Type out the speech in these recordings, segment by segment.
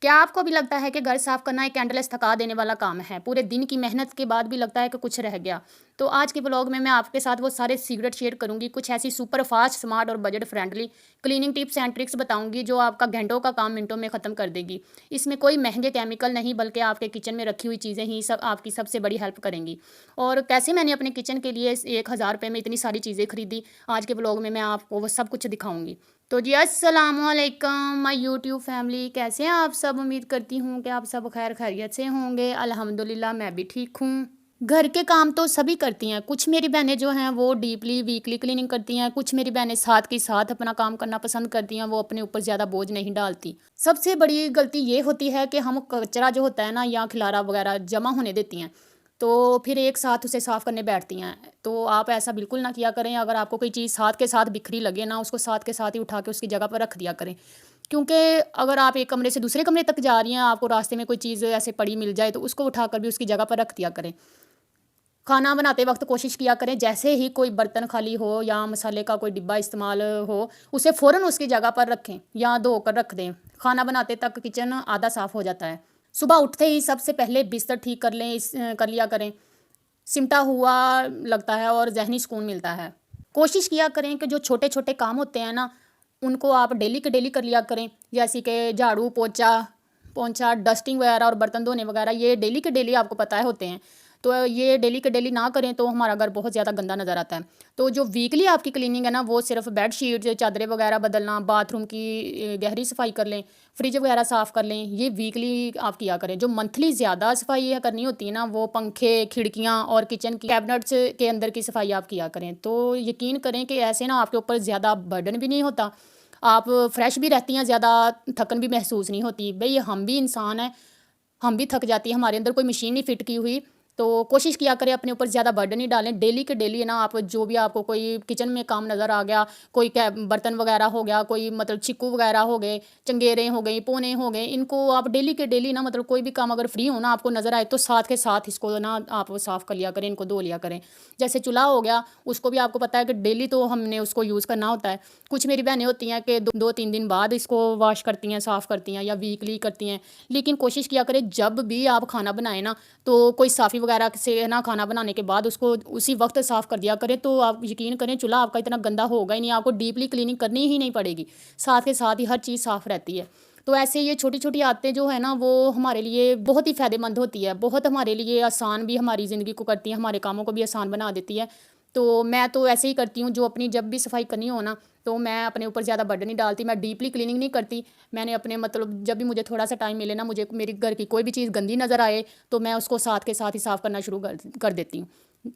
क्या आपको भी लगता है कि घर साफ करना एक एंडलेस थका देने वाला काम है? पूरे दिन की मेहनत के बाद भी लगता है कि कुछ रह गया। तो आज के व्लॉग में मैं आपके साथ वो सारे सीक्रेट शेयर करूँगी। कुछ ऐसी सुपर फास्ट, स्मार्ट और budget friendly cleaning tips and tricks बताऊँगी जो आपका घंटों का काम मिनटों में ख़त्म कर देगी। इसमें कोई महँगे केमिकल नहीं, बल्कि आपके किचन में रखी हुई चीज़ें ही सब आपकी सबसे बड़ी हेल्प करेंगी। और कैसे मैंने अपने किचन के लिए 1000 रुपये में इतनी सारी चीज़ें खरीदी, आज के व्लॉग में मैं आपको वो सब कुछ दिखाऊँगी। तो जी अस्सलामुअलैकुम माय यूट्यूब फैमिली, कैसे हैं आप सब? उम्मीद करती हूँ कि आप सब खैर खैरियत से होंगे। अल्हम्दुलिल्लाह मैं भी ठीक हूँ। घर के काम तो सभी करती हैं। कुछ मेरी बहनें जो हैं वो डीपली वीकली क्लीनिंग करती हैं। कुछ मेरी बहनें साथ के साथ अपना काम करना पसंद करती हैं, वो अपने ऊपर ज़्यादा बोझ नहीं डालती। सबसे बड़ी गलती ये होती है कि हम कचरा जो होता है ना, या खिलारा वगैरह जमा होने देती हैं, तो फिर एक साथ उसे साफ़ करने बैठती हैं। तो आप ऐसा बिल्कुल ना किया करें। अगर आपको कोई चीज़ साथ के साथ बिखरी लगे ना, उसको साथ के साथ ही उठा के उसकी जगह पर रख दिया करें। क्योंकि अगर आप एक कमरे से दूसरे कमरे तक जा रही हैं, आपको रास्ते में कोई चीज़ ऐसे पड़ी मिल जाए, तो उसको उठाकर भी उसकी जगह पर रख दिया करें। खाना बनाते वक्त कोशिश किया करें, जैसे ही कोई बर्तन खाली हो या मसाले का कोई डिब्बा इस्तेमाल हो, उसे फ़ौरन उसकी जगह पर रखें या धोकर रख दें। खाना बनाते तक किचन आधा साफ़ हो जाता है। सुबह उठते ही सबसे पहले बिस्तर ठीक कर लें, कर लिया करें। सिमटा हुआ लगता है और ज़हनी सुकून मिलता है। कोशिश किया करें कि जो छोटे-छोटे काम होते हैं ना, उनको आप डेली के डेली कर लिया करें। जैसे कि झाड़ू, पोंछा पोंछा, डस्टिंग वगैरह और बर्तन धोने वगैरह, ये डेली के डेली आपको पता है होते हैं। तो ये डेली के डेली ना करें तो हमारा घर बहुत ज़्यादा गंदा नज़र आता है। तो जो वीकली आपकी क्लीनिंग है ना, वो सिर्फ़ बेडशीट, चादरें वगैरह बदलना, बाथरूम की गहरी सफाई कर लें, फ्रिज वगैरह साफ़ कर लें, ये वीकली आप किया करें। जो मंथली ज़्यादा सफाई है करनी होती है ना, वो पंखे, खिड़कियाँ और किचन की कैबिनेट्स के अंदर की सफाई आप किया करें। तो यकीन करें कि ऐसे ना आपके ऊपर ज़्यादा बर्डन भी नहीं होता, आप फ्रेश भी रहती हैं, ज़्यादा थकन भी महसूस नहीं होती। भई हम भी इंसान हैं, हम भी थक जाती है, हमारे अंदर कोई मशीन नहीं फिट की हुई। तो कोशिश किया करें अपने ऊपर ज़्यादा बर्डन नहीं डालें। डेली के डेली है ना, आप जो भी आपको कोई किचन में काम नज़र आ गया, कोई कै बर्तन वगैरह हो गया, कोई मतलब छिक्कू वगैरह हो गए, चंगेरें हो गई, पोने हो गए, इनको आप डेली के डेली ना, मतलब कोई भी काम अगर फ्री हो ना आपको नज़र आए, तो साथ के साथ इसको ना आप साफ़ कर लिया करें, इनको धो लिया करें। जैसे चूल्हा हो गया, उसको भी आपको पता है कि डेली तो हमने उसको यूज़ करना होता है। कुछ मेरी बहनें होती हैं कि 2-3 दिन बाद इसको वॉश करती हैं, साफ़ करती हैं, या वीकली करती हैं। लेकिन कोशिश किया करें जब भी आप खाना बनाएं ना, तो कोई साफ़ी वगैरह से ना खाना बनाने के बाद उसको उसी वक्त साफ़ कर दिया करें। तो आप यकीन करें चूल्हा आपका इतना गंदा होगा ही नहीं, आपको डीपली क्लीनिंग करनी ही नहीं पड़ेगी। साथ के साथ ही हर चीज़ साफ़ रहती है। तो ऐसे ये छोटी छोटी आदतें जो है ना, वो हमारे लिए बहुत ही फ़ायदेमंद होती है, बहुत हमारे लिए आसान भी हमारी ज़िंदगी को करती है, हमारे कामों को भी आसान बना देती है। तो मैं तो ऐसे ही करती हूँ, जो अपनी जब भी सफाई करनी हो ना, तो मैं अपने ऊपर ज़्यादा बर्डन नहीं डालती, मैं डीपली क्लीनिंग नहीं करती। मैंने अपने मतलब जब भी मुझे थोड़ा सा टाइम मिले ना, मुझे मेरी घर की कोई भी चीज़ गंदी नज़र आए, तो मैं उसको साथ के साथ ही साफ़ करना शुरू कर देती हूँ।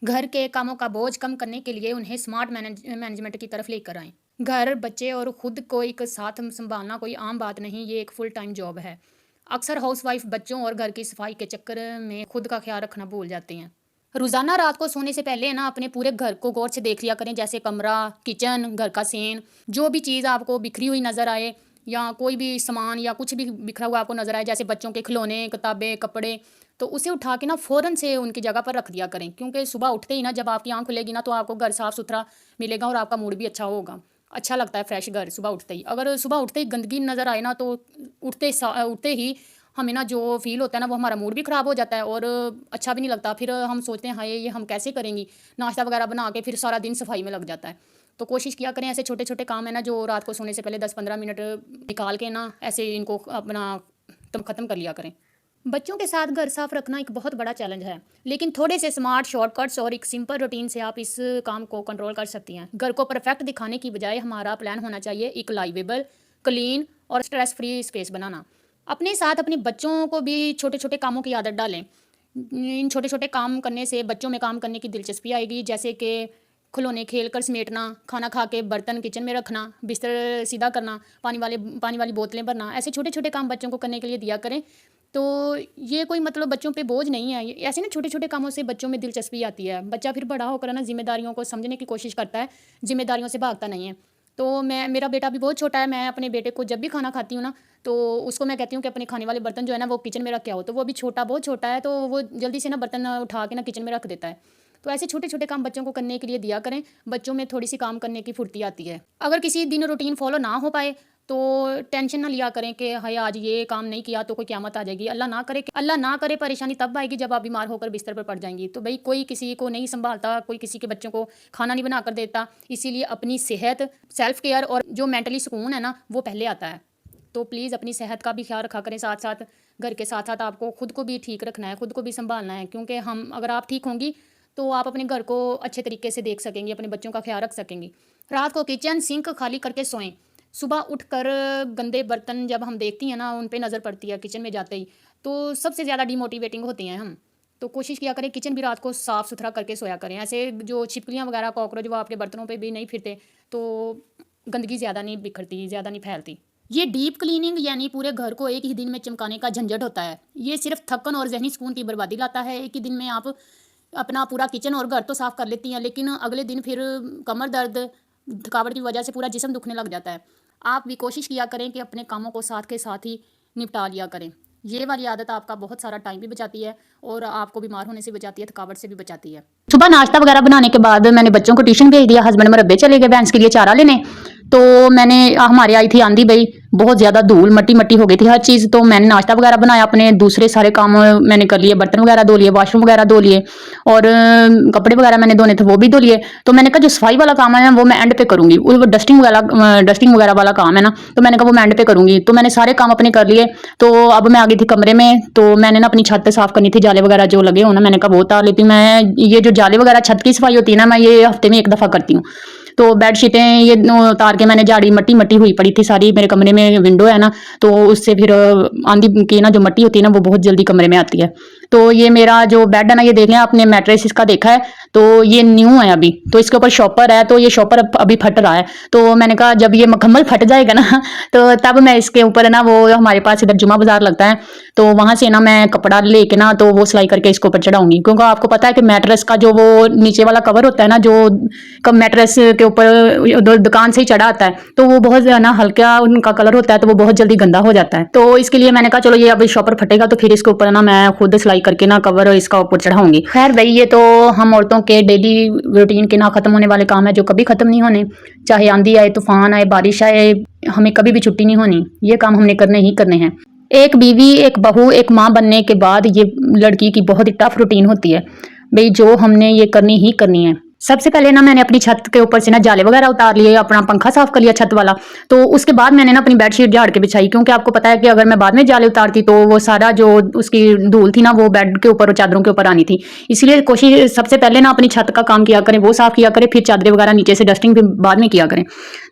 घर के कामों का बोझ कम करने के लिए उन्हें स्मार्ट मैनेजमेंट की तरफ लेकर आएं। घर, बच्चे और खुद को एक साथ संभालना कोई आम बात नहीं, ये एक फुल टाइम जॉब है। अक्सर हाउसवाइफ बच्चों और घर की सफाई के चक्कर में खुद का ख्याल रखना भूल जाते हैं। रोज़ाना रात को सोने से पहले ना अपने पूरे घर को गौर से देख लिया करें, जैसे कमरा, किचन, घर का सेन, जो भी चीज़ आपको बिखरी हुई नज़र आए, या कोई भी सामान या कुछ भी बिखरा हुआ आपको नज़र आए, जैसे बच्चों के खिलौने, किताबें, कपड़े, तो उसे उठा के ना फ़ौरन से उनकी जगह पर रख दिया करें। क्योंकि सुबह उठते ही ना, जब आपकी आँख खुलेगी ना, तो आपको घर साफ़ सुथरा मिलेगा और आपका मूड भी अच्छा होगा। अच्छा लगता है फ्रेश घर सुबह उठते ही। अगर सुबह उठते ही गंदगी नज़र आए ना, तो उठते ही हमें ना जो फ़ील होता है ना, वो हमारा मूड भी ख़राब हो जाता है और अच्छा भी नहीं लगता। फिर हम सोचते हैं हाय ये हम कैसे करेंगी, नाश्ता वगैरह बना के फिर सारा दिन सफाई में लग जाता है। तो कोशिश किया करें ऐसे छोटे छोटे काम है ना, जो रात को सोने से पहले 10-15 मिनट निकाल के ना, ऐसे इनको अपना तुम ख़त्म कर लिया करें। बच्चों के साथ घर साफ रखना एक बहुत बड़ा चैलेंज है, लेकिन थोड़े से स्मार्ट शॉर्टकट्स और एक सिंपल रूटीन से आप इस काम को कंट्रोल कर सकती हैं। घर को परफेक्ट दिखाने की बजाय हमारा प्लान होना चाहिए एक लाइवेबल, क्लीन और स्ट्रेस फ्री स्पेस बनाना। अपने साथ अपने बच्चों को भी छोटे छोटे कामों की आदत डालें। इन छोटे छोटे काम करने से बच्चों में काम करने की दिलचस्पी आएगी, जैसे कि खिलौने खेल कर समेटना, खाना खा के बर्तन किचन में रखना, बिस्तर सीधा करना, पानी वाली बोतलें भरना। ऐसे छोटे छोटे काम बच्चों को करने के लिए दिया करें। तो ये कोई मतलब बच्चों पे बोझ नहीं है। ऐसे ना छोटे छोटे कामों से बच्चों में दिलचस्पी आती है। बच्चा फिर बड़ा होकर ना जिम्मेदारियों को समझने की कोशिश करता है, जिम्मेदारियों से भागता नहीं है। तो मेरा बेटा भी बहुत छोटा है, मैं अपने बेटे को जब भी खाना खाती हूँ ना, तो उसको मैं कहती हूँ कि अपने खाने वाले बर्तन जो है ना, वो किचन में रख के आओ। तो वो अभी छोटा, बहुत छोटा है, तो वो जल्दी से ना बर्तन उठा के ना किचन में रख देता है। तो ऐसे छोटे छोटे काम बच्चों को करने के लिए दिया करें, बच्चों में थोड़ी सी काम करने की फुर्ती आती है। अगर किसी दिन रूटीन फॉलो ना हो पाए, तो टेंशन ना लिया करें कि हाय आज ये काम नहीं किया तो कोई क़यामत आ जाएगी। अल्लाह ना करे परेशानी तब आएगी जब आप बीमार होकर बिस्तर पर पड़ जाएंगी। तो भाई कोई किसी को नहीं संभालता, कोई किसी के बच्चों को खाना नहीं बना कर देता। इसीलिए अपनी सेहत, सेल्फ केयर और जो मेंटली सुकून है ना वो पहले आता है। तो प्लीज़ अपनी सेहत का भी ख्याल रखा करें, साथ साथ घर के साथ साथ आपको खुद को भी ठीक रखना है, खुद को भी संभालना है। क्योंकि अगर आप ठीक होंगी तो आप अपने घर को अच्छे तरीके से देख सकेंगी, अपने बच्चों का ख्याल रख सकेंगी। रात को किचन सिंक खाली करके सोएं। सुबह उठकर गंदे बर्तन जब हम देखती हैं ना, उन पे नज़र पड़ती है किचन में जाते ही, तो सबसे ज़्यादा डिमोटिवेटिंग होती हैं हम। तो कोशिश किया करें किचन भी रात को साफ़ सुथरा करके सोया करें। ऐसे जो छिपकलियाँ वगैरह, कॉकरोच वो आपके बर्तनों पे भी नहीं फिरते, तो गंदगी ज़्यादा नहीं बिखरती, ज़्यादा नहीं फैलती। ये डीप क्लीनिंग यानी पूरे घर को एक ही दिन में चमकाने का झंझट होता है। ये सिर्फ थकन और जहनी सुकून की बर्बादी लाता है। एक ही दिन में आप अपना पूरा किचन और घर तो साफ़ कर लेती हैं, लेकिन अगले दिन फिर कमर दर्द, थकावट की वजह से पूरा जिस्म दुखने लग जाता है। आप भी कोशिश किया करें कि अपने कामों को साथ के साथ ही निपटा लिया करें। ये वाली आदत आपका बहुत सारा टाइम भी बचाती है और आपको बीमार होने से बचाती है, थकावट से भी बचाती है। सुबह नाश्ता वगैरह बनाने के बाद मैंने बच्चों को ट्यूशन भेज दिया, हस्बैंड मुरब्बे चले गए भैंस के लिए चारा लेने। तो हमारे आई थी आंधी भाई, बहुत ज़्यादा धूल मट्टी मट्टी हो गई थी हर चीज़। तो मैंने नाश्ता वगैरह बनाया, अपने दूसरे सारे काम मैंने कर लिए, बर्तन वगैरह धो लिए, वॉशरूम वगैरह धो लिए और कपड़े वगैरह मैंने धोने थे वो भी धो लिए। तो मैंने कहा जो सफाई वाला काम है वो मैं एंड पे करूँगी, वो डस्टिंग वगैरह वाला काम है ना, तो मैंने कहा वो मैं एंड पे करूँगी। तो मैंने सारे काम अपने कर लिए। तो अब मैं आ गई थी कमरे में, तो मैंने ना अपनी छत साफ़ करनी थी, जाले वगैरह जो लगे हो ना, मैंने कहा वो उतार लेती हूँ। मैं ये जो जाले वगैरह छत की सफाई होती है ना, मैं ये हफ्ते में एक दफ़ा करती हूँ। तो बेडशीटें ये उतार के मैंने झाड़ी, मट्टी मट्टी हुई पड़ी थी सारी। मेरे कमरे में विंडो है ना, तो उससे फिर आंधी की ना जो मट्टी होती है ना वो बहुत जल्दी कमरे में आती है। तो ये मेरा जो बेड है ना, ये देख लें आपने, मैट्रेस इसका देखा है, तो ये न्यू है अभी। तो इसके ऊपर शॉपर है, तो ये शॉपर अभी फट रहा है। तो मैंने कहा जब ये मुकम्मल फट जाएगा ना तो तब मैं इसके ऊपर ना, वो हमारे पास इधर जुमा बाजार लगता है, तो वहां से ना मैं कपड़ा लेके ना तो वो सिलाई करके इसके ऊपर चढ़ाऊंगी। क्योंकि आपको पता है कि मैट्रेस का जो वो नीचे वाला कवर होता है ना, जो मैट्रेस के ऊपर दुकान से ही चढ़ा आता है, तो वो बहुत ना हल्का उनका कलर होता है, तो वो बहुत जल्दी गंदा हो जाता है। तो इसके लिए मैंने कहा चलो ये अभी शॉपर फटेगा तो फिर इसके ऊपर ना मैं खुद सिलाई करके ना कवर इसका ऊपर चढ़ाऊंगी। खैर भाई, ये तो हम औरतों के डेली रूटीन के ना खत्म होने वाले काम है, जो कभी खत्म नहीं होने। चाहे आंधी आए, तूफान आए, बारिश आए, हमें कभी भी छुट्टी नहीं होनी। ये काम हमने करने ही करने हैं। एक बीवी, एक बहू, एक माँ बनने के बाद ये लड़की की बहुत ही टफ रूटीन होती है भाई, जो हमने ये करनी ही करनी है। सबसे पहले ना मैंने अपनी छत के ऊपर से ना जाले वगैरह उतार लिए, अपना पंखा साफ कर लिया छत वाला। तो उसके बाद मैंने ना अपनी बेडशीट झाड़ के बिछाई, क्योंकि आपको पता है कि अगर मैं बाद में जाले उतारती तो वो सारा जो उसकी धूल थी ना वो बेड के ऊपर और चादरों के ऊपर आनी थी। इसलिए कोशिश सबसे पहले ना अपनी छत का काम किया करें, वो साफ किया करें, फिर चादरें वगैरह नीचे से डस्टिंग भी बाद में किया करें।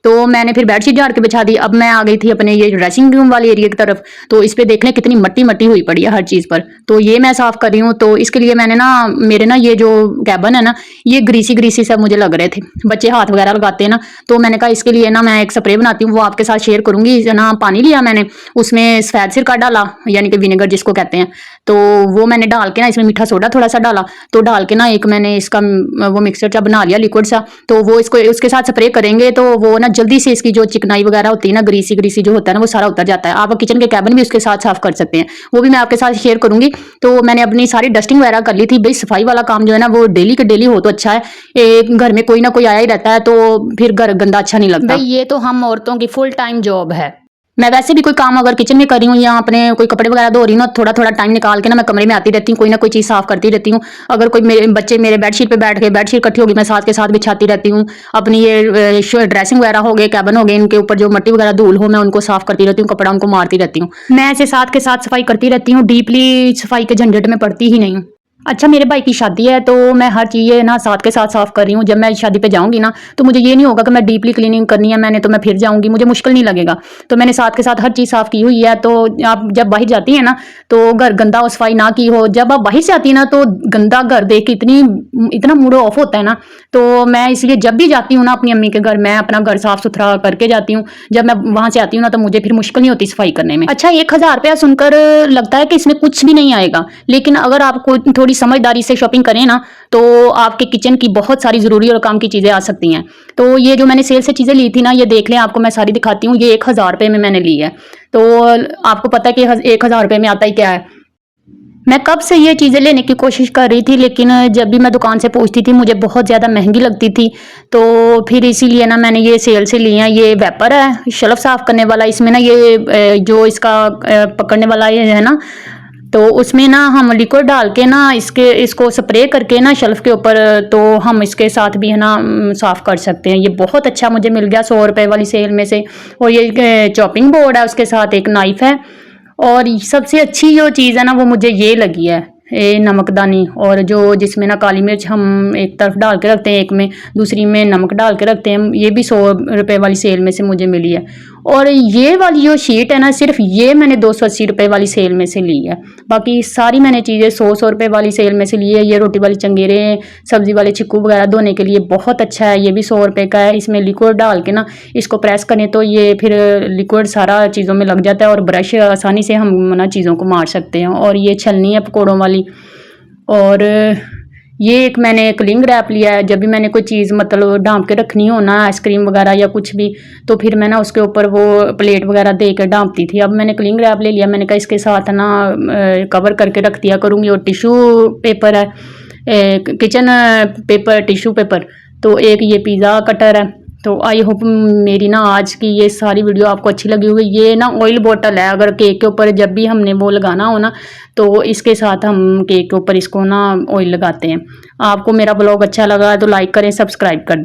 तो मैंने फिर बेडशीट झाड़ के बिछा दी। अब मैं आ गई थी अपने ये ड्रेसिंग रूम वाले एरिया की तरफ। तो इस पे देख लें कितनी मट्टी मट्टी हुई पड़ी है हर चीज़ पर, तो ये मैं साफ कर रही हूँ। तो इसके लिए मैंने ना, मेरे ना ये जो कैबन है ना, ये ग्रीसी ग्रीसी सब मुझे लग रहे थे, बच्चे हाथ वगैरह लगाते हैं ना, तो मैंने कहा इसके लिए ना मैं एक स्प्रे बनाती हूँ, वो आपके साथ शेयर करूंगी ना। पानी लिया मैंने, उसमें सफेद सिरका डाला, यानी कि विनेगर जिसको कहते हैं, तो वो मैंने डाल के ना इसमें मीठा सोडा थोड़ा सा डाला, तो डाल के ना एक मैंने इसका वो मिक्सचर सा बना लिया लिक्विड सा। तो वो इसको उसके साथ स्प्रे करेंगे तो वो ना जल्दी से इसकी जो चिकनाई वगैरह होती है ना, ग्रीसी ग्रीसी जो होता है ना, वो सारा उतर जाता है। आप किचन के कैबिन भी उसके साथ साफ कर सकते हैं, वो भी मैं आपके साथ शेयर करूंगी। तो मैंने अपनी सारी डस्टिंग वगैरह कर ली थी भाई। सफाई वाला काम जो है ना वो डेली के डेली हो तो अच्छा है, एक घर में कोई ना कोई आया ही रहता है, तो फिर घर गंदा अच्छा नहीं लगता भाई। ये तो हम औरतों की फुल टाइम जॉब है। मैं वैसे भी कोई काम अगर किचन में कर रही हूँ या अपने कोई कपड़े वगैरह धो रही हूँ ना, थोड़ा थोड़ा टाइम निकाल के ना मैं कमरे में आती रहती हूँ, कोई ना कोई चीज़ साफ करती रहती हूँ। अगर कोई मेरे बच्चे मेरे बेडशीट पे बैठ के, बेडशीट इकट्ठी होगी मैं साथ के साथ बिछाती रहती हूँ। अपनी ये ड्रेसिंग वगैरह हो गए, कैबिन हो गए, इनके ऊपर जो मट्टी वगैरह धूल हो मैं उनको साफ करती रहती हूँ, कपड़ा उनको मारती रहती हूँ। मैं ऐसे साथ के साथ सफाई करती रहती हूँ, डीपली सफाई के झंझट में पड़ती ही नहीं हूँ। अच्छा, मेरे भाई की शादी है तो मैं हर चीज़ ना साथ के साथ साफ कर रही हूँ। जब मैं शादी पे जाऊंगी ना तो मुझे ये नहीं होगा कि मैं डीपली क्लीनिंग करनी है मैंने, तो मैं फिर जाऊंगी, मुझे मुश्किल नहीं लगेगा। तो मैंने साथ के साथ हर चीज़ साफ की हुई है। तो आप जब बाहर जाती हैं ना तो घर गंदा हो, सफाई ना की हो, जब आप बाहर से आती है ना तो गंदा घर देख के इतना मूड ऑफ होता है ना। तो मैं इसलिए जब भी जाती हूँ ना अपनी अम्मी के घर, मैं अपना घर साफ सुथरा करके जाती हूँ। जब मैं वहां से आती हूँ ना तो मुझे फिर मुश्किल नहीं होती सफाई करने में। अच्छा, 1000 रुपया सुनकर लगता है कि इसमें कुछ भी नहीं आएगा, लेकिन अगर आपको थोड़ी समझदारी से शॉपिंग करें ना तो आपके किचन की बहुत सारी जरूरी और काम की चीजें आ सकती हैं। तो ये जो मैंने सेल से चीजें ली थी ना, ये देख लें, आपको मैं सारी दिखाती हूँ। ये 1000 रुपये में मैंने ली है। तो आपको पता है कि 1000 रुपये में आता ही क्या है। मैं कब से ये चीज़ें लेने की कोशिश कर रही थी, लेकिन जब भी मैं दुकान से पूछती थी मुझे बहुत ज़्यादा महंगी लगती थी। तो फिर इसीलिए ना मैंने ये सेल से लिए हैं। ये वेपर है शेल्फ साफ़ करने वाला। इसमें ना ये जो इसका पकड़ने वाला ये है ना, तो उसमें ना हम लिक्विड डाल के ना इसको स्प्रे करके ना शेल्फ के ऊपर, तो हम इसके साथ भी है ना साफ़ कर सकते हैं। ये बहुत अच्छा मुझे मिल गया 100 रुपये वाली सेल में से। और ये चॉपिंग बोर्ड है, उसके साथ एक नाइफ़ है। और सबसे अच्छी जो चीज़ है ना वो मुझे ये लगी है, ये नमकदानी। और जो जिसमें ना काली मिर्च हम एक तरफ डाल के रखते हैं, एक में दूसरी में नमक डाल के रखते हैं। ये भी 100 रुपये वाली सेल में से मुझे मिली है। और ये वाली जो शीट है ना, सिर्फ ये मैंने 280 रुपये वाली सेल में से ली है। बाकी सारी मैंने चीज़ें 100 रुपये वाली सेल में से ली है। ये रोटी वाली चंगेरे, सब्ज़ी वाले छिक्कू वगैरह धोने के लिए बहुत अच्छा है। ये भी 100 रुपये का है। इसमें लिक्विड डाल के ना इसको प्रेस करें तो ये फिर लिक्विड सारा चीज़ों में लग जाता है, और ब्रश आसानी से हम ना चीज़ों को मार सकते हैं। और ये छलनी है पकौड़ों वाली। और ये एक मैंने क्लिंग रैप लिया है। जब भी मैंने कोई चीज़ मतलब ढाँप के रखनी हो ना, आइसक्रीम वगैरह या कुछ भी, तो फिर मैं ना उसके ऊपर वो प्लेट वगैरह दे के ढाँपती थी। अब मैंने क्लिंग रैप ले लिया। मैंने कहा इसके साथ ना कवर करके रख दिया करूँगी। और टिशू पेपर है, किचन पेपर, टिशू पेपर। तो एक ये पिज़्ज़ा कटर है। तो आई होप मेरी ना आज की ये सारी वीडियो आपको अच्छी लगी होगी। ये ना ऑयल बॉटल है, अगर केक के ऊपर जब भी हमने वो लगाना हो ना, तो इसके साथ हम केक के ऊपर इसको ना ऑयल लगाते हैं। आपको मेरा ब्लॉग अच्छा लगा तो लाइक करें, सब्सक्राइब कर दें।